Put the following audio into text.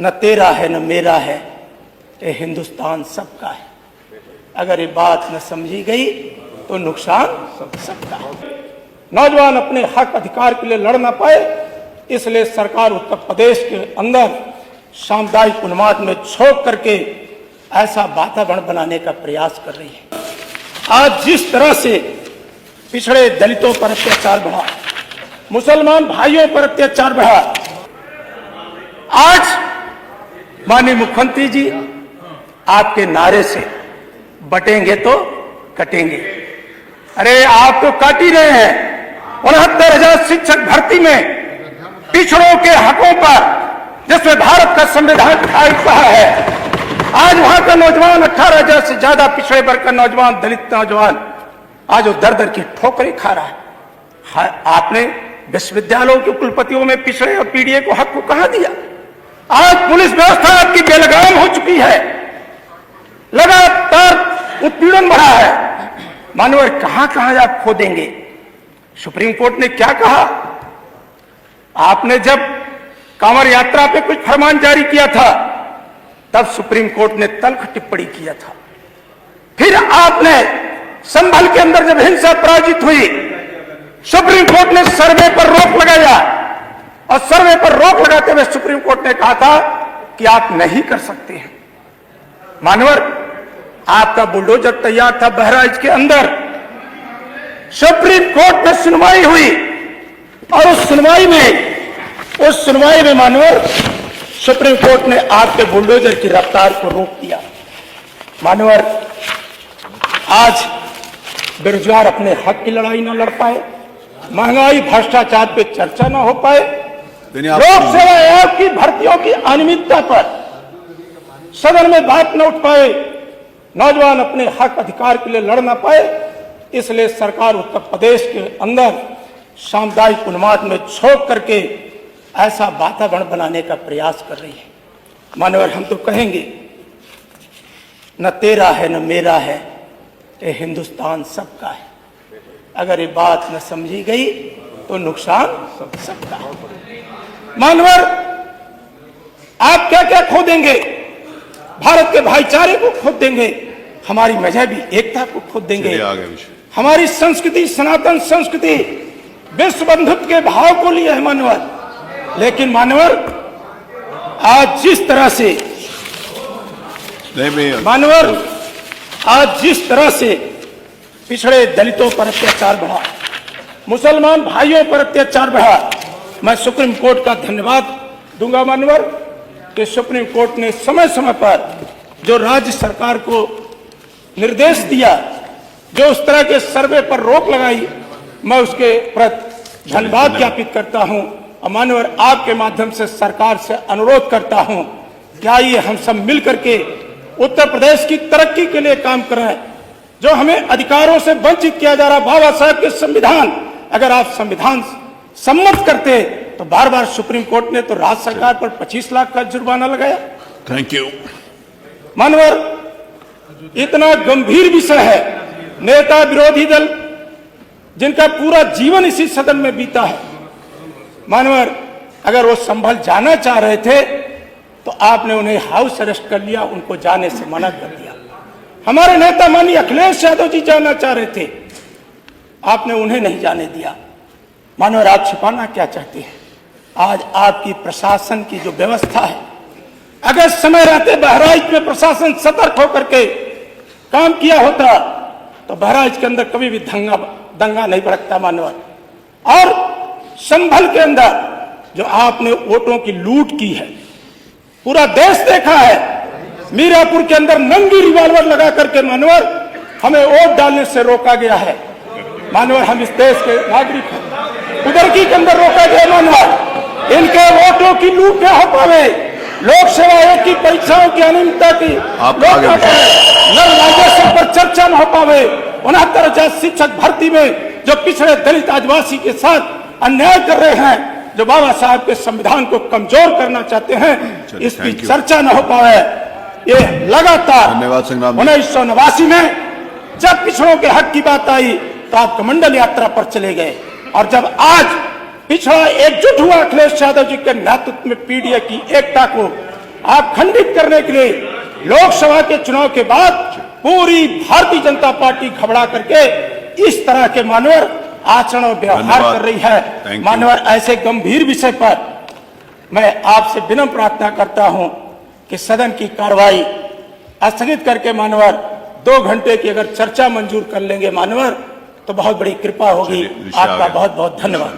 न तेरा है न मेरा है, ये हिंदुस्तान सबका है। अगर ये बात न समझी गई तो नुकसान सबका है। नौजवान अपने हक अधिकार के लिए लड़ ना पाए, इसलिए सरकार उत्तर प्रदेश के अंदर सामुदायिक उन्माद में छोड़ करके ऐसा वातावरण बनाने का प्रयास कर रही है। आज जिस तरह से पिछड़े दलितों पर अत्याचार बढ़ा, मुसलमान भाइयों पर अत्याचार बढ़ा, आज माननीय मुख्यमंत्री जी आपके नारे से बटेंगे तो कटेंगे। अरे आप तो काट ही रहे हैं। 69,000 शिक्षक भर्ती में पिछड़ों के हकों पर, जिसमें भारत का संविधान कहा है, आज वहां का नौजवान 18,000 से ज्यादा पिछड़े वर्ग का नौजवान, दलित नौजवान आज वो दर दर की ठोकरें खा रहा है। आपने विश्वविद्यालयों के कुलपतियों में पिछड़े और पीडीए को हक को कहां दिया? आज पुलिस व्यवस्था आपकी बेलगाम हो चुकी है, लगातार उत्पीड़न बढ़ा है। मानवर कहां कहां आप खो देंगे? सुप्रीम कोर्ट ने क्या कहा? आपने जब कांवर यात्रा पे कुछ फरमान जारी किया था, तब सुप्रीम कोर्ट ने तल्ख टिप्पणी किया था। फिर आपने संभल के अंदर जब हिंसा पराजित हुई, सुप्रीम कोर्ट ने सर्वे पर रोक लगाया, और सर्वे पर रोक लगाते हुए सुप्रीम कोर्ट ने कहा था कि आप नहीं कर सकते हैं। मानवर, आपका बुलडोजर तैयार था बहराइच के अंदर, सुप्रीम कोर्ट में सुनवाई हुई, और उस सुनवाई में मानवर सुप्रीम कोर्ट ने आपके बुलडोजर की रफ्तार को रोक दिया। मानवर, आज बेरोजगार अपने हक की लड़ाई न लड़ पाए, महंगाई भ्रष्टाचार पे चर्चा न हो पाए, लोक सेवा आयोग की भर्तियों की अनियमितता पर सदन में बात न उठ पाए, नौजवान अपने हक अधिकार के लिए लड़ ना पाए, इसलिए सरकार उत्तर प्रदेश के अंदर सामुदायिक उन्माद में छोड़ करके ऐसा वातावरण बनाने का प्रयास कर रही है। मानवर, हम तो कहेंगे न तेरा है न मेरा है, ये हिंदुस्तान सबका है। अगर ये बात न समझी गई तो नुकसान सबका है। मानवर, आप क्या क्या खो देंगे? भारत के भाईचारे को खो देंगे, हमारी मजहबी एकता को खो देंगे, हमारी संस्कृति, सनातन संस्कृति, विश्व बंधुत्व के भाव को लिए है मानवर। लेकिन मानवर, आज जिस तरह से पिछड़े दलितों पर अत्याचार बढ़ा, मुसलमान भाइयों पर अत्याचार बढ़ा, मैं सुप्रीम कोर्ट का धन्यवाद दूंगा मानवर कि सुप्रीम कोर्ट ने समय समय पर जो राज्य सरकार को निर्देश दिया, जो उस तरह के सर्वे पर रोक लगाई, मैं उसके प्रति धन्यवाद ज्ञापित करता हूं। और मानवर, आपके माध्यम से सरकार से अनुरोध करता हूं कि आइए हम सब मिलकर के उत्तर प्रदेश की तरक्की के लिए काम करें। जो हमें अधिकारों से वंचित किया जा रहा, बाबा साहब के संविधान, अगर आप संविधान सम्मत करते तो बार बार सुप्रीम कोर्ट ने तो राज्य सरकार पर 25 लाख का जुर्माना लगाया। Thank you. मानवर, इतना गंभीर विषय है, नेता विरोधी दल जिनका पूरा जीवन इसी सदन में बीता है, मानवर, अगर वो संभल जाना चाह रहे थे तो आपने उन्हें हाउस अरेस्ट कर लिया, उनको जाने से मना कर दिया। हमारे नेता माननीय अखिलेश यादव जी जाना चाह रहे थे, आपने उन्हें नहीं जाने दिया। मानवर, आप छिपाना क्या चाहते हैं? आज आपकी प्रशासन की जो व्यवस्था है, अगर समय रहते बहराइच में प्रशासन सतर्क होकर के काम किया होता तो बहराइच के अंदर कभी भी दंगा नहीं भड़कता मानवर। और संभल के अंदर जो आपने वोटों की लूट की है, पूरा देश देखा है। मीरापुर के अंदर नंगी रिवॉल्वर लगा करके मानवर हमें वोट डालने से रोका गया है। मानवर, हम इस देश के नागरिक हैं, कुदरती के अंदर रोका गया मानवर। इनके वोटों की लूट न हो पावे, लोक सेवा आयोग की परीक्षाओं की अनियमितता की राजस्व पर चर्चा न हो पावे, 69,000 शिक्षक भर्ती में जो पिछड़े दलित आदिवासी के साथ अन्याय कर रहे हैं, जो बाबा साहब के संविधान को कमजोर करना चाहते हैं, इसकी चर्चा न हो पावे। ये लगातार 1989 में जब पिछड़ों के हक की बात आई तो आप कमंडल यात्रा पर चले गए, और जब आज पिछड़ा एकजुट हुआ अखिलेश यादव जी के नेतृत्व में पीडीए की एकता को आप खंडित करने के लिए लोकसभा के चुनाव के बाद पूरी भारतीय जनता पार्टी घबरा करके इस तरह के मानवर आचरण और व्यवहार कर रही है। मानवर ऐसे गंभीर विषय पर मैं आपसे विनम्र प्रार्थना करता हूं कि सदन की कार्रवाई स्थगित करके मानवर 2 घंटे की अगर चर्चा मंजूर कर लेंगे मानवर तो बहुत बड़ी कृपा होगी। आपका बहुत बहुत धन्यवाद।